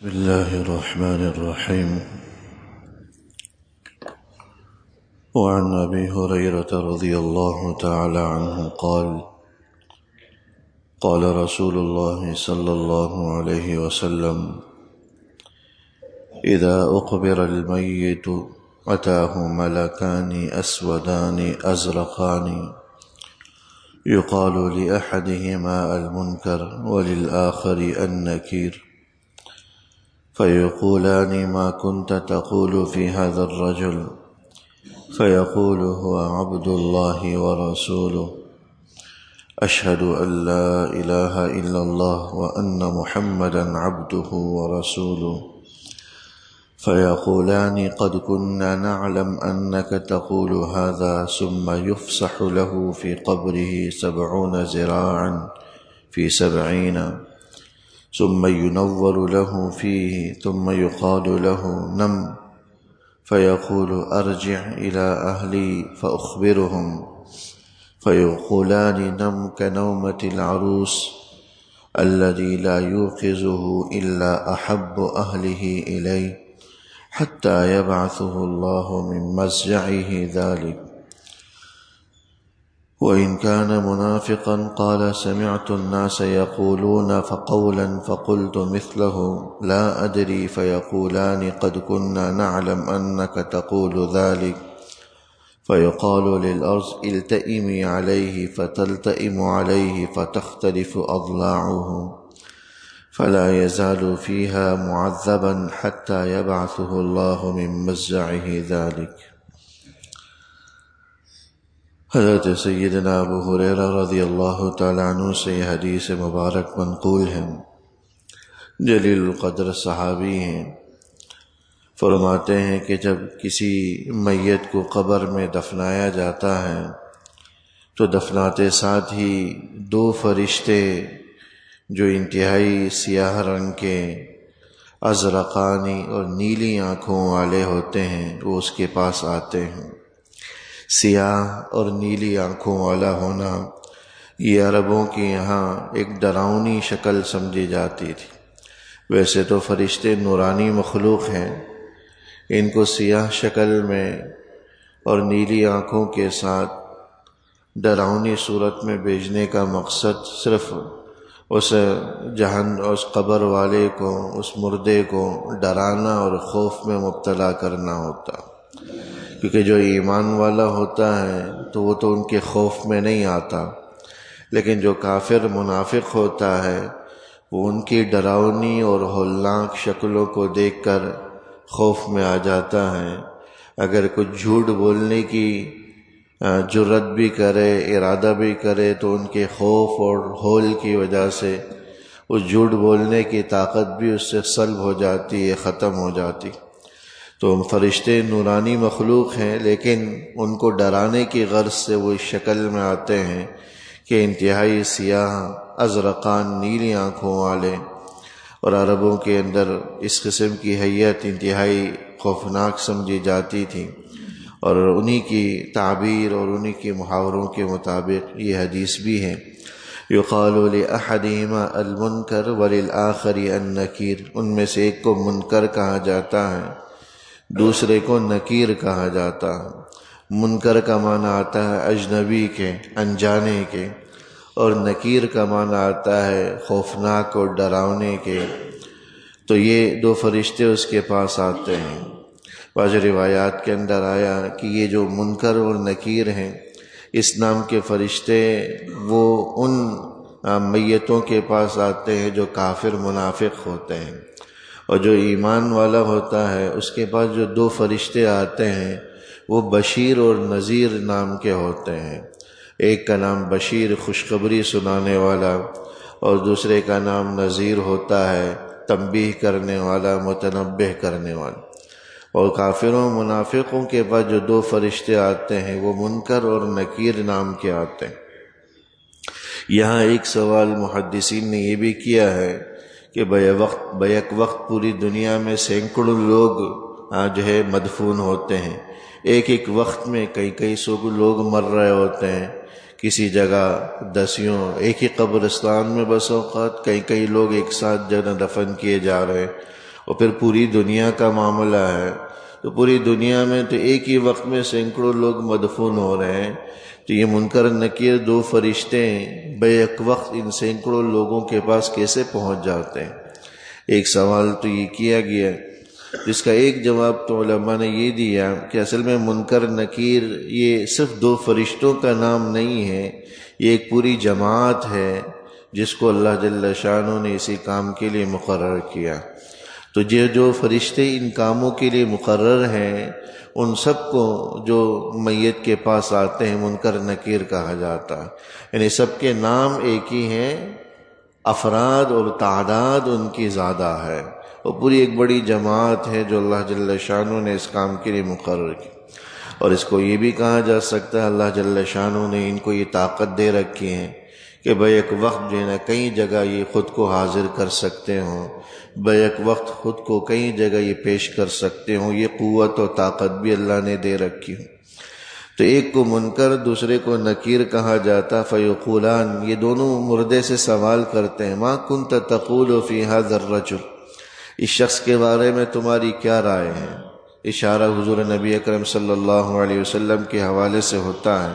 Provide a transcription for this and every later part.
بسم الله الرحمن الرحيم. وعن أبي هريرة رضي الله تعالى عنه قال قال رسول الله صلى الله عليه وسلم: إذا أقبر الميت أتاه ملكان أسودان أزرقان يقال لأحدهما المنكر وللآخر النكير، فيقولان: ما كنت تقول في هذا الرجل؟ فيقول: هو عبد الله ورسوله، أشهد أن لا إله إلا الله وأن محمدا عبده ورسوله. فيقولان: قد كنا نعلم أنك تقول هذا، ثم يفسح له في قبره 70 ذراعا في 70، ثم ينور له فيه، ثم يقال له: نم. فيقول: أرجع إلى أهلي فأخبرهم. فيقولان: نم كنومة العروس الذي لا يوقظه إلا أحب أهله إليه، حتى يبعثه الله من مزجعه ذلك. وإن كان منافقا قال: سمعت الناس يقولون فقولا فقلت مثله لا أدري. فيقولان: قد كنا نعلم أنك تقول ذلك. فيقال للأرض: التئمي عليه، فتلتئم عليه، فتختلف أضلاعه، فلا يزال فيها معذبا حتى يبعثه الله من مزجعه ذلك۔ حضرت سیدنا ابو ہریرہ رضی اللہ تعالیٰ عنہ سے یہ حدیث مبارک منقول ہے۔ جلیل القدر صحابی ہیں، فرماتے ہیں کہ جب کسی میت کو قبر میں دفنایا جاتا ہے تو دفناتے ساتھ ہی 2 فرشتے جو انتہائی سیاہ رنگ کے ازرقانی اور نیلی آنکھوں والے ہوتے ہیں وہ اس کے پاس آتے ہیں۔ سیاہ اور نیلی آنکھوں والا ہونا یہ عربوں کے یہاں ایک ڈراؤنی شکل سمجھی جاتی تھی۔ ویسے تو فرشتے نورانی مخلوق ہیں، ان کو سیاہ شکل میں اور نیلی آنکھوں کے ساتھ ڈراؤنی صورت میں بھیجنے کا مقصد صرف اس قبر والے کو، اس مردے کو ڈرانا اور خوف میں مبتلا کرنا ہوتا، کیونکہ جو ایمان والا ہوتا ہے تو وہ تو ان کے خوف میں نہیں آتا، لیکن جو کافر منافق ہوتا ہے وہ ان کی ڈراؤنی اور ہولناک شکلوں کو دیکھ کر خوف میں آ جاتا ہے۔ اگر کچھ جھوٹ بولنے کی جرت بھی کرے، ارادہ بھی کرے، تو ان کے خوف اور ہول کی وجہ سے اس جھوٹ بولنے کی طاقت بھی اس سے سلب ہو جاتی ہے، ختم ہو جاتی۔ تو فرشتے نورانی مخلوق ہیں، لیکن ان کو ڈرانے کی غرض سے وہ اس شکل میں آتے ہیں کہ انتہائی سیاہ ازرقان نیلی آنکھوں والے، اور عربوں کے اندر اس قسم کی حیت انتہائی خوفناک سمجھی جاتی تھی، اور انہی کی تعبیر اور انہی کے محاوروں کے مطابق یہ حدیث بھی ہے۔ یقال لأحدہما المنکر وللآخر النکیر، ان میں سے ایک کو منکر کہا جاتا ہے، دوسرے کو نکیر کہا جاتا ہے۔ منکر کا معنی آتا ہے اجنبی کے، انجانے کے، اور نکیر کا معنی آتا ہے خوفناک اور ڈراؤنے کے۔ تو یہ 2 فرشتے اس کے پاس آتے ہیں۔ بعض روایات کے اندر آیا کہ یہ جو منکر اور نکیر ہیں، اس نام کے فرشتے وہ ان میتوں کے پاس آتے ہیں جو کافر منافق ہوتے ہیں، اور جو ایمان والا ہوتا ہے اس کے پاس جو 2 فرشتے آتے ہیں وہ بشیر اور نذیر نام کے ہوتے ہیں۔ ایک کا نام بشیر، خوشخبری سنانے والا، اور دوسرے کا نام نذیر ہوتا ہے، تنبیہ کرنے والا، متنبہ کرنے والا۔ اور کافروں منافقوں کے پاس جو 2 فرشتے آتے ہیں وہ منکر اور نکیر نام کے آتے ہیں۔ یہاں ایک سوال محدثین نے یہ بھی کیا ہے کہ بیک وقت پوری دنیا میں سینکڑوں لوگ جو ہے مدفون ہوتے ہیں، ایک وقت میں کئی سو لوگ مر رہے ہوتے ہیں، کسی جگہ دسیوں ایک ہی قبرستان میں بس اوقات کئی لوگ ایک ساتھ جگہ دفن کیے جا رہے ہیں، اور پھر پوری دنیا کا معاملہ ہے، تو پوری دنیا میں تو ایک ہی وقت میں سینکڑوں لوگ مدفون ہو رہے ہیں، تو یہ منکر نکیر دو فرشتے بیک وقت ان سینکڑوں لوگوں کے پاس کیسے پہنچ جاتے ہیں؟ ایک سوال تو یہ کیا گیا، جس کا ایک جواب تو علماء نے یہ دیا کہ اصل میں منکر نکیر یہ صرف دو فرشتوں کا نام نہیں ہے، یہ ایک پوری جماعت ہے جس کو اللہ جل شانہ نے اسی کام کے لیے مقرر کیا۔ تو یہ جو فرشتے ان کاموں کے لیے مقرر ہیں، ان سب کو جو میت کے پاس آتے ہیں منکر نکیر کہا جاتا ہے، یعنی سب کے نام ایک ہی ہیں، افراد اور تعداد ان کی زیادہ ہے، اور پوری ایک بڑی جماعت ہے جو اللہ جل شانہ نے اس کام کے لیے مقرر کی۔ اور اس کو یہ بھی کہا جا سکتا ہے اللہ جل شانہ نے ان کو یہ طاقت دے رکھی ہے کہ بیک وقت جو ہے نا کئی جگہ یہ خود کو حاضر کر سکتے ہوں، بیک وقت خود کو کئی جگہ یہ پیش کر سکتے ہوں، یہ قوت و طاقت بھی اللہ نے دے رکھی ہوں۔ تو ایک کو منکر دوسرے کو نکیر کہا جاتا۔ فیقولان، یہ دونوں مردے سے سوال کرتے ہیں، ما کنت تقول فی ھذا الرجل، اس شخص کے بارے میں تمہاری کیا رائے ہے؟ اشارہ حضور نبی اکرم صلی اللہ علیہ وسلم کے حوالے سے ہوتا ہے۔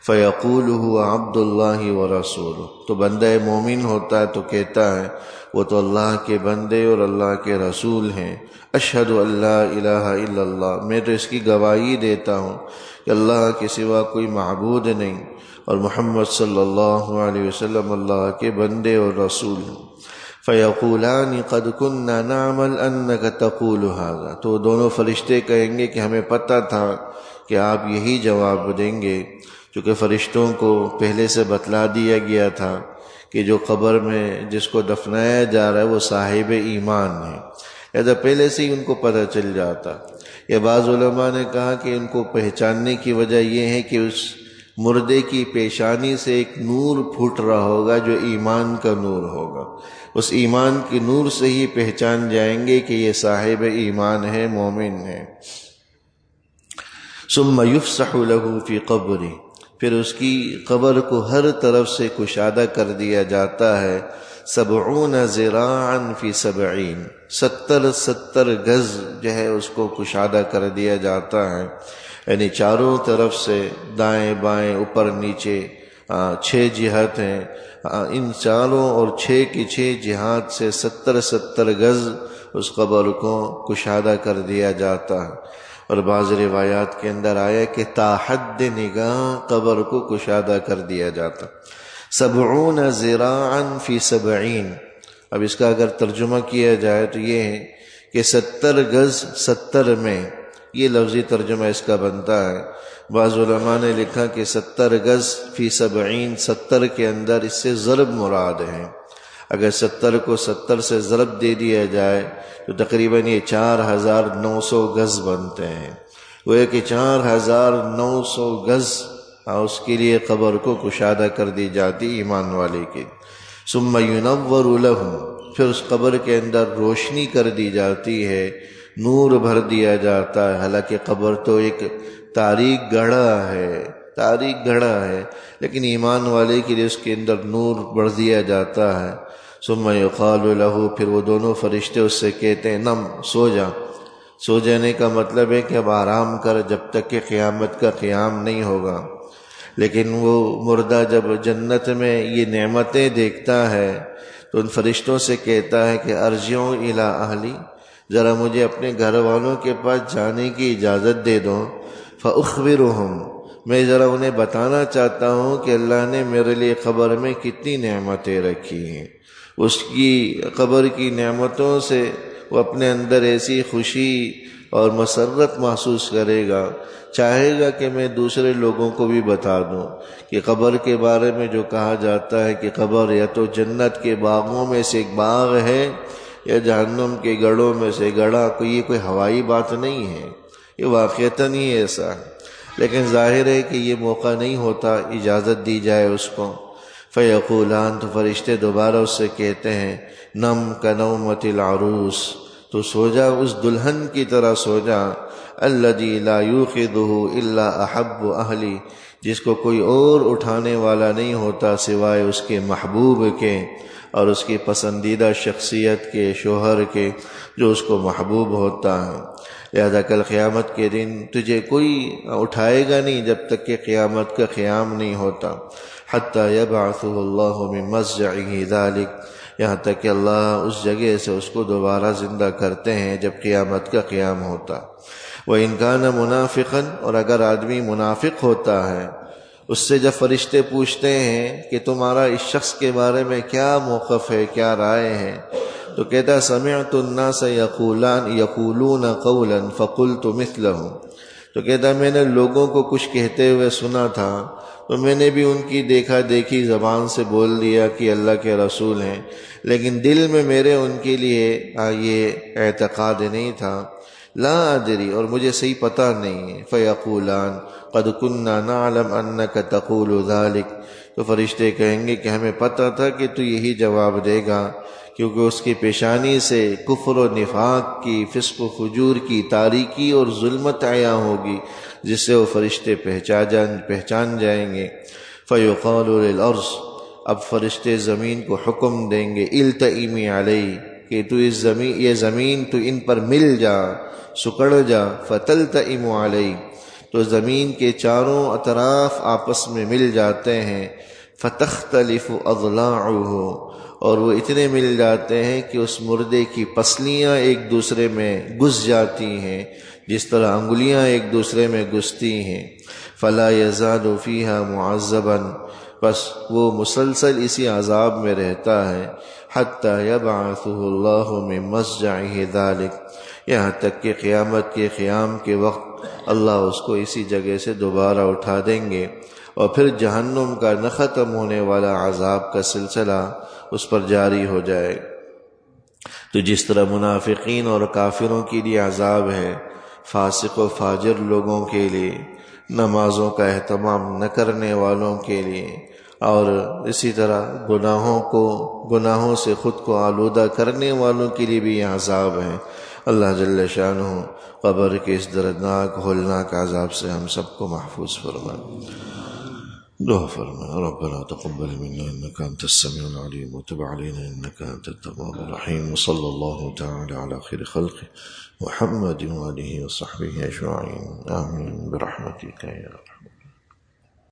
فیقول هو عبد اللہ ورسولہ، تو بندہ مومن ہوتا ہے تو کہتا ہے وہ تو اللہ کے بندے اور اللہ کے رسول ہیں۔ اشہد ان لا الہ الا اللہ، میں تو اس کی گواہی دیتا ہوں کہ اللہ کے سوا کوئی معبود نہیں، اور محمد صلی اللہ علیہ وسلم اللہ کے بندے اور رسول ہیں۔ فیقولان قد کنا نعمل انک تقول ھذا، تو دونوں فرشتے کہیں گے کہ ہمیں پتہ تھا کہ آپ یہی جواب دیں گے، چونکہ فرشتوں کو پہلے سے بتلا دیا گیا تھا کہ جو قبر میں جس کو دفنایا جا رہا ہے وہ صاحب ایمان ہے، لہذا پہلے سے ہی ان کو پتہ چل جاتا۔ یہ بعض علماء نے کہا کہ ان کو پہچاننے کی وجہ یہ ہے کہ اس مردے کی پیشانی سے ایک نور پھوٹ رہا ہوگا جو ایمان کا نور ہوگا، اس ایمان کے نور سے ہی پہچان جائیں گے کہ یہ صاحب ایمان ہے، مومن ہے۔ ثم یفسح له فی قبری، پھر اس کی قبر کو ہر طرف سے کشادہ کر دیا جاتا ہے، 70 ذراعا فی 70، 70 گز جو ہے اس کو کشادہ کر دیا جاتا ہے، یعنی چاروں طرف سے دائیں بائیں اوپر نیچے 6 جہت ہیں، ان چاروں اور 6 کی 6 جہات سے 70 گز اس قبر کو کشادہ کر دیا جاتا ہے۔ اور بعض روایات کے اندر آیا کہ تا حد نگاہ قبر کو کشادہ کر دیا جاتا۔ 70 ذراعا فی 70، اب اس کا اگر ترجمہ کیا جائے تو یہ ہے کہ 70 گز 70 میں، یہ لفظی ترجمہ اس کا بنتا ہے۔ بعض علماء نے لکھا کہ 70 گز فی 70، 70 کے اندر اس سے ضرب مراد ہے، اگر 70 کو 70 سے ضرب دے دیا جائے تو تقریباً یہ 4900 گز بنتے ہیں، وہ ہے کہ 4900 گز اس کے لیے قبر کو کشادہ کر دی جاتی ایمان والے کی۔ ثم ینور لہم، پھر اس قبر کے اندر روشنی کر دی جاتی ہے، نور بھر دیا جاتا ہے، حالانکہ قبر تو ایک تاریک گڑھا ہے، لیکن ایمان والے کے لیے اس کے اندر نور بڑھ دیا جاتا ہے۔ ثم یقال لہ، پھر وہ دونوں فرشتے اس سے کہتے ہیں نم، سو جا۔ سو جانے کا مطلب ہے کہ اب آرام کر جب تک کہ قیامت کا قیام نہیں ہوگا۔ لیکن وہ مردہ جب جنت میں یہ نعمتیں دیکھتا ہے تو ان فرشتوں سے کہتا ہے کہ ارجعوا الی اہلی، ذرا مجھے اپنے گھر والوں کے پاس جانے کی اجازت دے دو، فاخبرہم، میں ذرا انہیں بتانا چاہتا ہوں کہ اللہ نے میرے لیے قبر میں کتنی نعمتیں رکھی ہیں۔ اس کی قبر کی نعمتوں سے وہ اپنے اندر ایسی خوشی اور مسرت محسوس کرے گا، چاہے گا کہ میں دوسرے لوگوں کو بھی بتا دوں کہ قبر کے بارے میں جو کہا جاتا ہے کہ قبر یا تو جنت کے باغوں میں سے ایک باغ ہے یا جہنم کے گڑھوں میں سے گڑھا، یہ کوئی ہوائی بات نہیں ہے، یہ واقعتاً ہی ایسا ہے، لیکن ظاہر ہے کہ یہ موقع نہیں ہوتا اجازت دی جائے اس کو۔ فیقولان، تو فرشتے دوبارہ اس سے کہتے ہیں نم کنومۃ العروس، تو سو جا اس دلہن کی طرح سو جا، الذی لا یوقظہ الا احب اہلی، جس کو کوئی اور اٹھانے والا نہیں ہوتا سوائے اس کے محبوب کے، اور اس کی پسندیدہ شخصیت کے، شوہر کے، جو اس کو محبوب ہوتا ہے۔ لہذا کل قیامت کے دن تجھے کوئی اٹھائے گا نہیں جب تک کہ قیامت کا قیام نہیں ہوتا، حتی یبعثہ اللہ من مضجعہ ذلک، یہاں تک کہ اللہ اس جگہ سے اس کو دوبارہ زندہ کرتے ہیں جب قیامت کا قیام ہوتا۔ وَإِنْ كَانَ مُنَافِقًا، اور اگر آدمی منافق ہوتا ہے، اس سے جب فرشتے پوچھتے ہیں کہ تمہارا اس شخص کے بارے میں کیا موقف ہے، کیا رائے ہے، تو کہتا سمعت الناس یقولون قولا فقلت مثلہ، تو کہتا میں نے لوگوں کو کچھ کہتے ہوئے سنا تھا تو میں نے بھی ان کی دیکھا دیکھی زبان سے بول دیا کہ اللہ کے رسول ہیں، لیکن دل میں میرے ان کے لیے یہ اعتقاد نہیں تھا۔ لا ادری، اور مجھے صحیح پتہ نہیں ہے۔ فیقولان قد کنا نعلم انک تقول ذلک، تو فرشتے کہیں گے کہ ہمیں پتہ تھا کہ تو یہی جواب دے گا، کیونکہ اس کی پیشانی سے کفر و نفاق کی، فسق و فجور کی تاریکی اور ظلمت عیاں ہوگی، جس سے وہ فرشتے پہچان جائیں گے۔ فیقال للارض، اب فرشتے زمین کو حکم دیں گے، التئمی علیہ، کہ تو یہ زمین تو ان پر مل جا، سکڑ جا۔ فتلتئم علیہ، تو زمین کے چاروں اطراف آپس میں مل جاتے ہیں۔ فتختلف اضلاعہ، اور وہ اتنے مل جاتے ہیں کہ اس مردے کی پسلیاں ایک دوسرے میں گھس جاتی ہیں، جس طرح انگلیاں ایک دوسرے میں گھستی ہیں۔ فلا یزال فیہا معذبا، بس وہ مسلسل اسی عذاب میں رہتا ہے، حتی یبعثہ اللہ من مضجعہ ذلک، یہاں تک کہ قیامت کے قیام کے وقت اللہ اس کو اسی جگہ سے دوبارہ اٹھا دیں گے، اور پھر جہنم کا نہ ختم ہونے والا عذاب کا سلسلہ اس پر جاری ہو جائے۔ تو جس طرح منافقین اور کافروں کے لیے عذاب ہے، فاسق و فاجر لوگوں کے لیے، نمازوں کا اہتمام نہ کرنے والوں کے لیے، اور اسی طرح گناہوں سے خود کو آلودہ کرنے والوں کے لیے بھی یہ عذاب ہے۔ اللہ جل شانہ قبر کے اس دردناک ہولناک عذاب سے ہم سب کو محفوظ فرمائے۔ دعا فرمائے۔ ربنا تقبل منا انك انت السميع العليم وتب علينا انك انت التواب الرحيم، وصلى الله تعالى على خير خلقه محمد وآله وصحبه اجمعين، آمين برحمتك يا رحمن۔